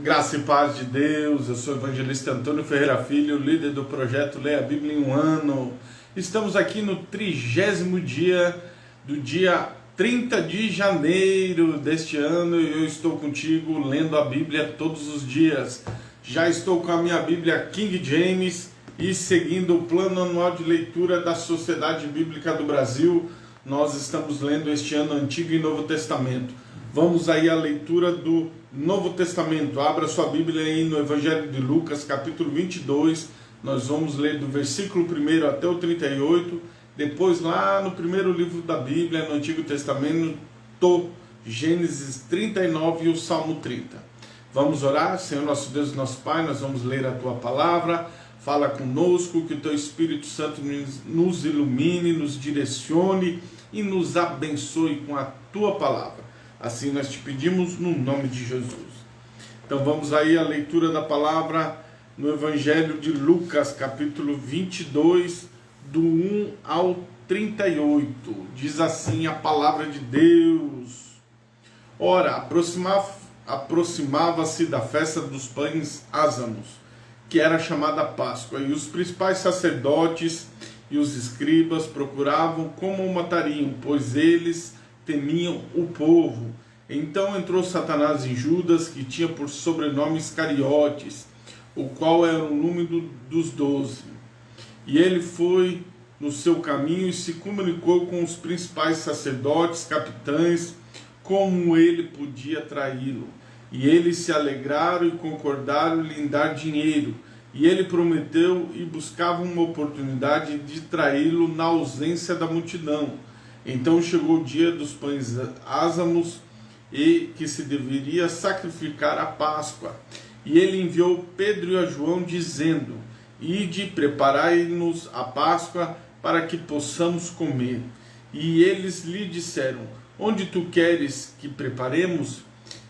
Graça e paz de Deus, eu sou o evangelista Antônio Ferreira Filho, líder do projeto Leia a Bíblia em um Ano. Estamos aqui no 30º dia do dia 30 de janeiro deste ano e eu estou contigo lendo a Bíblia todos os dias. Já estou com a minha Bíblia King James e seguindo o plano anual de leitura da Sociedade Bíblica do Brasil, nós estamos lendo este ano Antigo e Novo Testamento. Vamos aí à leitura do Novo Testamento. Abra sua Bíblia aí no Evangelho de Lucas, capítulo 22. Nós vamos ler do versículo 1 até o 38. Depois lá no primeiro livro da Bíblia, no Antigo Testamento, Gênesis 39 e o Salmo 30. Vamos orar. Senhor nosso Deus e nosso Pai, nós vamos ler a Tua Palavra. Fala conosco, que o Teu Espírito Santo nos ilumine, nos direcione e nos abençoe com a Tua Palavra. Assim nós te pedimos no nome de Jesus. Então vamos aí à leitura da palavra no Evangelho de Lucas, capítulo 22, do 1 ao 38. Diz assim a palavra de Deus. Ora, aproximava-se da festa dos pães ázimos, que era chamada Páscoa, e os principais sacerdotes e os escribas procuravam como o matariam, pois eles temiam o povo. Então entrou Satanás em Judas, que tinha por sobrenome Iscariotes, o qual era o número dos 12. E ele foi no seu caminho e se comunicou com os principais sacerdotes, capitães, como ele podia traí-lo. E eles se alegraram e concordaram lhe dar dinheiro. E ele prometeu e buscava uma oportunidade de traí-lo na ausência da multidão. Então chegou o dia dos pães ázimos e que se deveria sacrificar a Páscoa. E ele enviou Pedro e a João, dizendo: Ide, preparai-nos a Páscoa para que possamos comer. E eles lhe disseram: Onde tu queres que preparemos?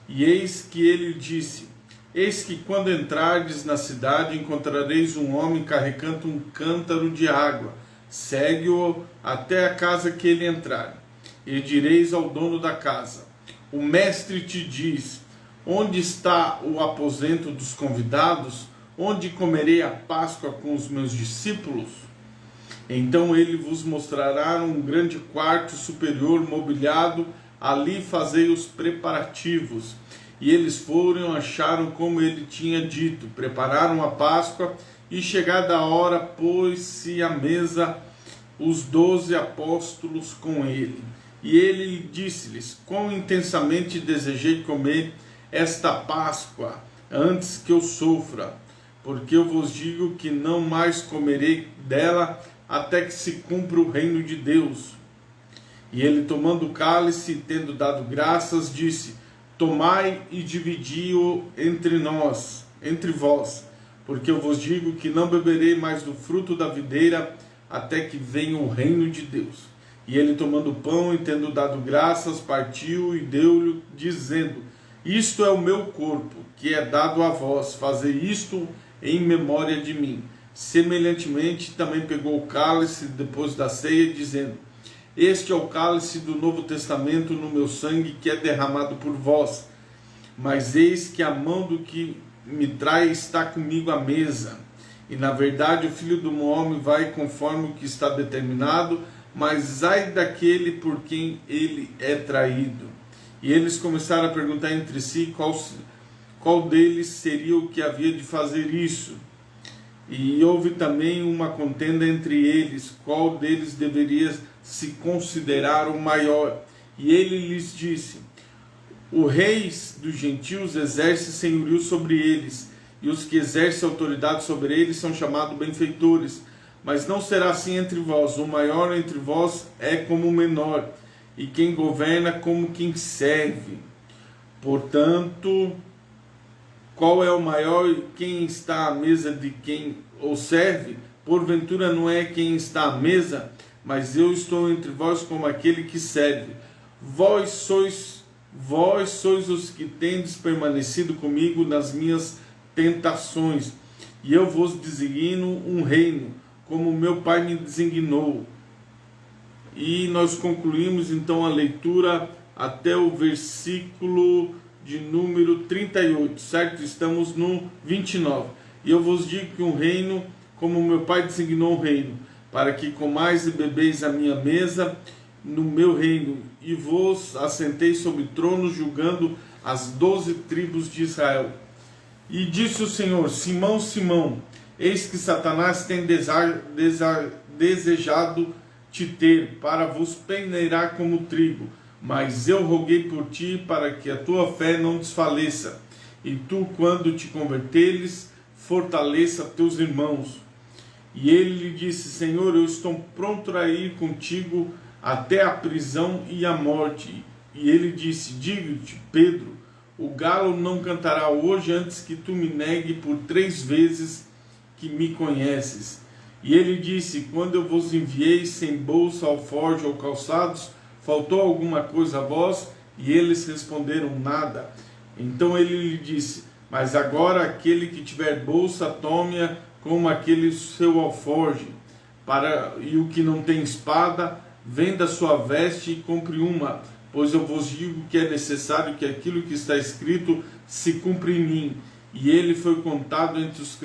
E eis que ele disse: Eis que quando entrardes na cidade encontrareis um homem carregando um cântaro de água. Segue-o até a casa que ele entrar, e direis ao dono da casa: O mestre te diz: Onde está o aposento dos convidados? Onde comerei a Páscoa com os meus discípulos? Então ele vos mostrará um grande quarto superior mobiliado, ali fazei os preparativos. E eles foram e acharam como ele tinha dito, prepararam a Páscoa, e chegada a hora, pôs-se à mesa os 12 apóstolos com ele. E ele disse-lhes: Quão intensamente desejei comer esta Páscoa antes que eu sofra, porque eu vos digo que não mais comerei dela até que se cumpra o reino de Deus. E ele, tomando o cálice, tendo dado graças, disse: Tomai e dividi-o entre nós, entre vós, porque eu vos digo que não beberei mais do fruto da videira até que venha o reino de Deus. E ele, tomando o pão e tendo dado graças, partiu e deu-lhe, dizendo: Isto é o meu corpo, que é dado a vós, fazei isto em memória de mim. Semelhantemente também pegou o cálice depois da ceia, dizendo: Este é o cálice do Novo Testamento no meu sangue, que é derramado por vós. Mas eis que a mão do que me trai está comigo à mesa. E na verdade o Filho do Homem vai conforme o que está determinado, mas ai daquele por quem ele é traído. E eles começaram a perguntar entre si qual deles seria o que havia de fazer isso. E houve também uma contenda entre eles, qual deles deveria se considerar o maior. E ele lhes disse: O rei dos gentios exerce senhorio sobre eles, e os que exercem autoridade sobre eles são chamados benfeitores. Mas não será assim entre vós. O maior entre vós é como o menor, e quem governa como quem serve. Portanto, qual é o maior? Quem está à mesa de quem o serve? Porventura não é quem está à mesa, mas eu estou entre vós como aquele que serve. Vós sois os que tendes permanecido comigo nas minhas tentações, e eu vos designo um reino, como meu Pai me designou. E nós concluímos então a leitura até o versículo de número 38, certo? Estamos no 29. E eu vos digo que um reino, como meu pai designou um reino, para que comais e bebeis a minha mesa no meu reino, e vos assenteis sobre tronos, julgando as 12 tribos de Israel. E disse o Senhor: Simão, Simão, eis que Satanás tem desejado te ter, para vos peneirar como trigo. Mas eu roguei por ti, para que a tua fé não desfaleça. E tu, quando te converteres, fortaleça teus irmãos. E ele lhe disse: Senhor, eu estou pronto a ir contigo até a prisão e a morte. E ele disse: Digo-te, Pedro, o galo não cantará hoje antes que tu me negue por 3 vezes que me conheces. E ele disse: Quando eu vos enviei sem bolsa, alforje ou calçados, faltou alguma coisa a vós? E eles responderam: Nada. Então ele lhe disse: Mas agora aquele que tiver bolsa, tome-a como aquele seu alforje. E o que não tem espada, venda sua veste e compre uma. Pois eu vos digo que é necessário que aquilo que está escrito se cumpra em mim. E ele foi contado entre os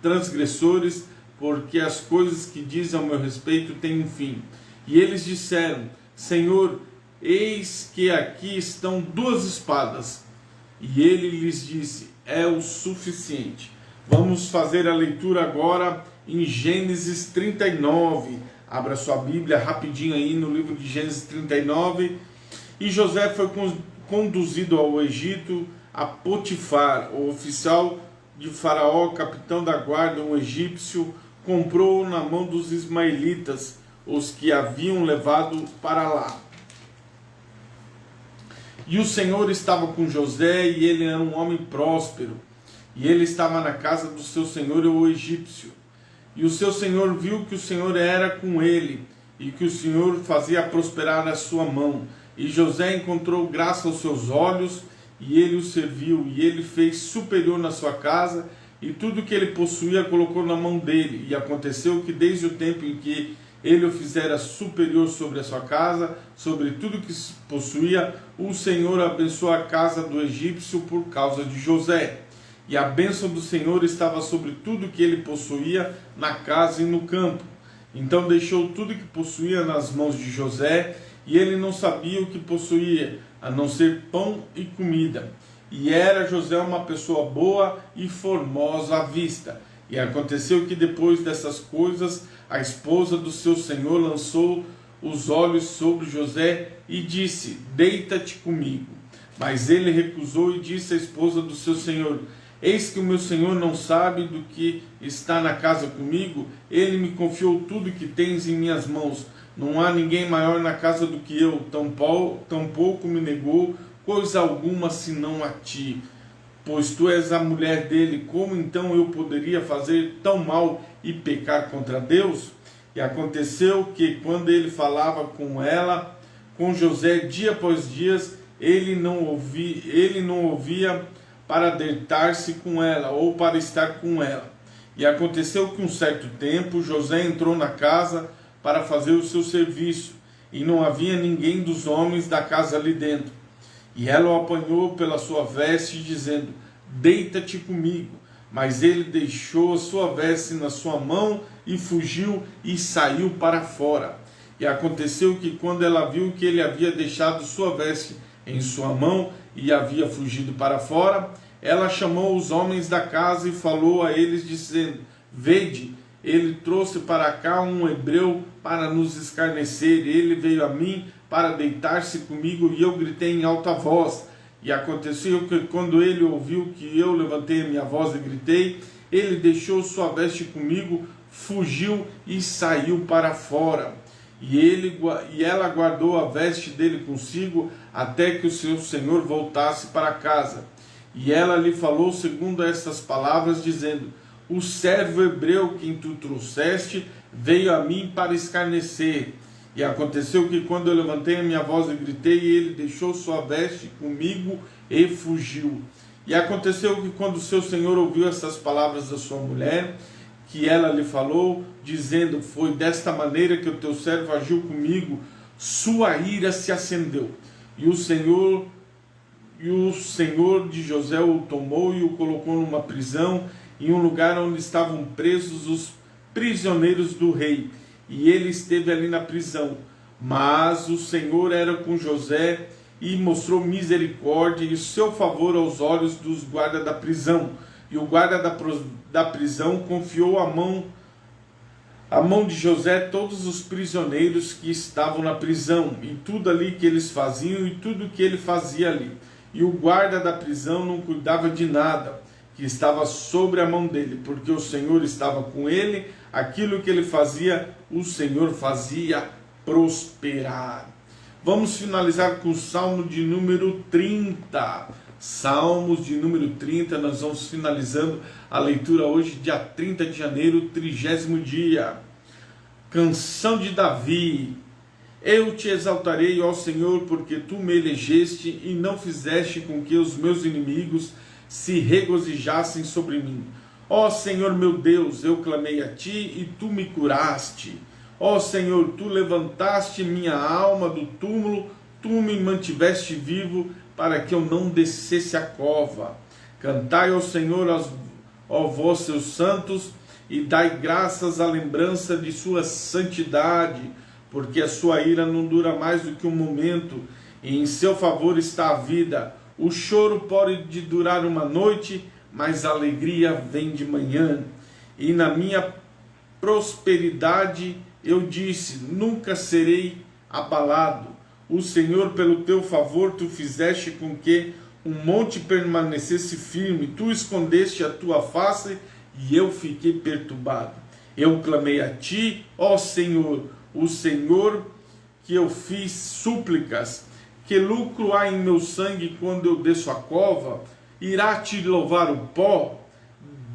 transgressores, porque as coisas que dizem ao meu respeito têm um fim. E eles disseram: Senhor, eis que aqui estão 2 espadas. E ele lhes disse: é o suficiente. Vamos fazer a leitura agora em Gênesis 39. Abra sua Bíblia rapidinho aí no livro de Gênesis 39. E José foi conduzido ao Egito a Potifar, o oficial de Faraó, capitão da guarda, um egípcio, comprou-o na mão dos ismaelitas, os que haviam levado para lá. E o Senhor estava com José, e ele era um homem próspero, e ele estava na casa do seu senhor, o egípcio. E o seu senhor viu que o Senhor era com ele, e que o Senhor fazia prosperar a sua mão. E José encontrou graça aos seus olhos, e ele o serviu, e ele fez superior na sua casa, e tudo que ele possuía colocou na mão dele. E aconteceu que desde o tempo em que ele o fizera superior sobre a sua casa, sobre tudo que possuía, o Senhor abençoou a casa do egípcio por causa de José. E a bênção do Senhor estava sobre tudo que ele possuía na casa e no campo. Então deixou tudo que possuía nas mãos de José, e ele não sabia o que possuía, a não ser pão e comida. E era José uma pessoa boa e formosa à vista. E aconteceu que depois dessas coisas, a esposa do seu senhor lançou os olhos sobre José e disse: Deita-te comigo. Mas ele recusou e disse à esposa do seu senhor: Eis que o meu senhor não sabe do que está na casa comigo. Ele me confiou tudo que tens em minhas mãos. Não há ninguém maior na casa do que eu. Tampouco me negou coisa alguma senão a ti. Pois tu és a mulher dele, como então eu poderia fazer tão mal e pecar contra Deus? E aconteceu que, quando ele falava com ela, com José, dia após dia, ele não ouvia para deitar-se com ela, ou para estar com ela. E aconteceu que um certo tempo, José entrou na casa para fazer o seu serviço, e não havia ninguém dos homens da casa ali dentro. E ela o apanhou pela sua veste, dizendo: Deita-te comigo. Mas ele deixou a sua veste na sua mão e fugiu e saiu para fora. E aconteceu que, quando ela viu que ele havia deixado sua veste em sua mão e havia fugido para fora, ela chamou os homens da casa e falou a eles, dizendo: Vede, ele trouxe para cá um hebreu para nos escarnecer. Ele veio a mim para deitar-se comigo, e eu gritei em alta voz. E aconteceu que, quando ele ouviu que eu levantei a minha voz e gritei, ele deixou sua veste comigo, fugiu e saiu para fora. E ela guardou a veste dele consigo, até que o seu senhor voltasse para casa. E ela lhe falou segundo estas palavras, dizendo: O servo hebreu que tu trouxeste veio a mim para escarnecer. E aconteceu que, quando eu levantei a minha voz e gritei, ele deixou sua veste comigo e fugiu. E aconteceu que, quando o seu senhor ouviu essas palavras da sua mulher, que ela lhe falou, dizendo: Foi desta maneira que o teu servo agiu comigo, sua ira se acendeu. E o e o Senhor de José o tomou e o colocou numa prisão, em um lugar onde estavam presos os prisioneiros do rei, e ele esteve ali na prisão. Mas o Senhor era com José e mostrou misericórdia e seu favor aos olhos dos guardas da prisão. E o guarda da prisão confiou à mão de José todos os prisioneiros que estavam na prisão, e tudo ali que eles faziam, e tudo que ele fazia ali. E o guarda da prisão não cuidava de nada que estava sobre a mão dele, porque o Senhor estava com ele, aquilo que ele fazia, o Senhor fazia prosperar. Vamos finalizar com o Salmo de número 30. Salmos de número 30, nós vamos finalizando a leitura hoje, dia 30 de janeiro, 30º dia. Canção de Davi. Eu te exaltarei, ó Senhor, porque tu me elegeste e não fizeste com que os meus inimigos se regozijassem sobre mim. Ó Senhor meu Deus, eu clamei a ti e tu me curaste. Ó Senhor, tu levantaste minha alma do túmulo, tu me mantiveste vivo para que eu não descesse a cova. Cantai ao Senhor, ó vós seus santos, e dai graças à lembrança de sua santidade, porque a sua ira não dura mais do que um momento, e em seu favor está a vida. O choro pode durar uma noite, mas a alegria vem de manhã. E na minha prosperidade eu disse, nunca serei abalado. O Senhor, pelo teu favor, tu fizeste com que um monte permanecesse firme, tu escondeste a tua face e eu fiquei perturbado. Eu clamei a ti, ó Senhor, o Senhor que eu fiz súplicas. Que lucro há em meu sangue quando eu desço a cova? Irá te louvar o pó?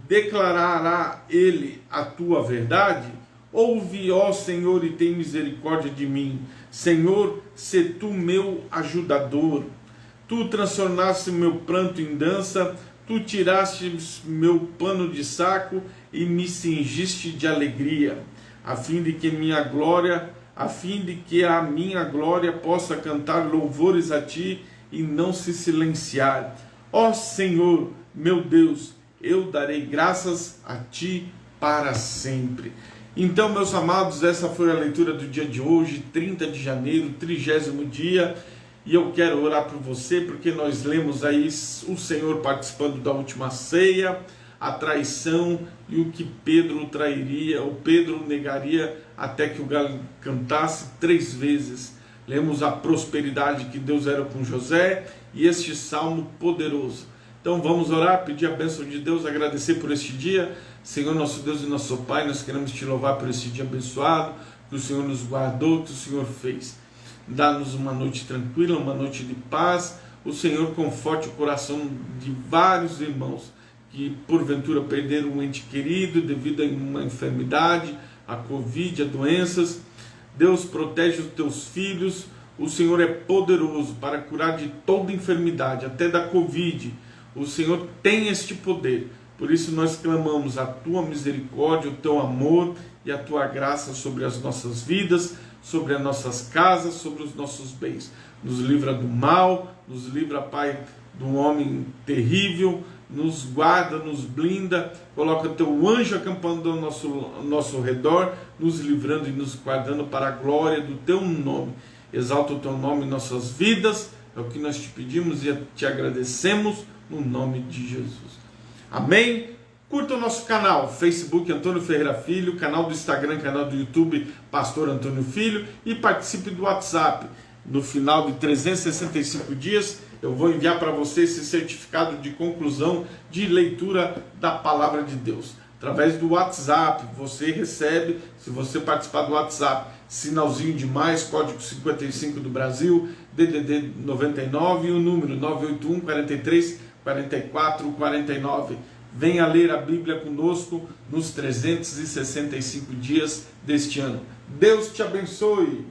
Declarará ele a tua verdade? Ouve, ó Senhor, e tem misericórdia de mim. Senhor, se tu meu ajudador. Tu transformaste meu pranto em dança, tu tiraste meu pano de saco e me cingiste de alegria, a fim de que a minha glória possa cantar louvores a ti e não se silenciar. Ó Senhor, meu Deus, eu darei graças a ti para sempre. Então, meus amados, essa foi a leitura do dia de hoje, 30 de janeiro, 30º dia, e eu quero orar por você, porque nós lemos aí o Senhor participando da última ceia, a traição e o que Pedro trairia, ou Pedro negaria até que o galo cantasse 3 vezes. Lemos a prosperidade que Deus era com José e este salmo poderoso. Então vamos orar, pedir a bênção de Deus, agradecer por este dia. Senhor nosso Deus e nosso Pai, nós queremos te louvar por este dia abençoado, que o Senhor nos guardou, que o Senhor fez. Dá-nos uma noite tranquila, uma noite de paz. O Senhor conforte o coração de vários irmãos que porventura perderam um ente querido devido a uma enfermidade, a Covid, a doenças. Deus, protege os teus filhos. O Senhor é poderoso para curar de toda enfermidade, até da Covid. O Senhor tem este poder. Por isso nós clamamos a tua misericórdia, o teu amor e a tua graça sobre as nossas vidas, sobre as nossas casas, sobre os nossos bens. Nos livra do mal, nos livra, Pai, do homem terrível, nos guarda, nos blinda, coloca teu anjo acampando ao nosso redor, nos livrando e nos guardando para a glória do teu nome. Exalta o teu nome em nossas vidas, é o que nós te pedimos e te agradecemos no nome de Jesus. Amém? Curta o nosso canal, Facebook Antônio Ferreira Filho, canal do Instagram, canal do YouTube Pastor Antônio Filho, e participe do WhatsApp. No final de 365 dias, eu vou enviar para você esse certificado de conclusão de leitura da Palavra de Deus. Através do WhatsApp, você recebe, se você participar do WhatsApp, sinalzinho de mais, código 55 do Brasil, DDD 99 e o número 981 43 44 49. Venha ler a Bíblia conosco nos 365 dias deste ano. Deus te abençoe!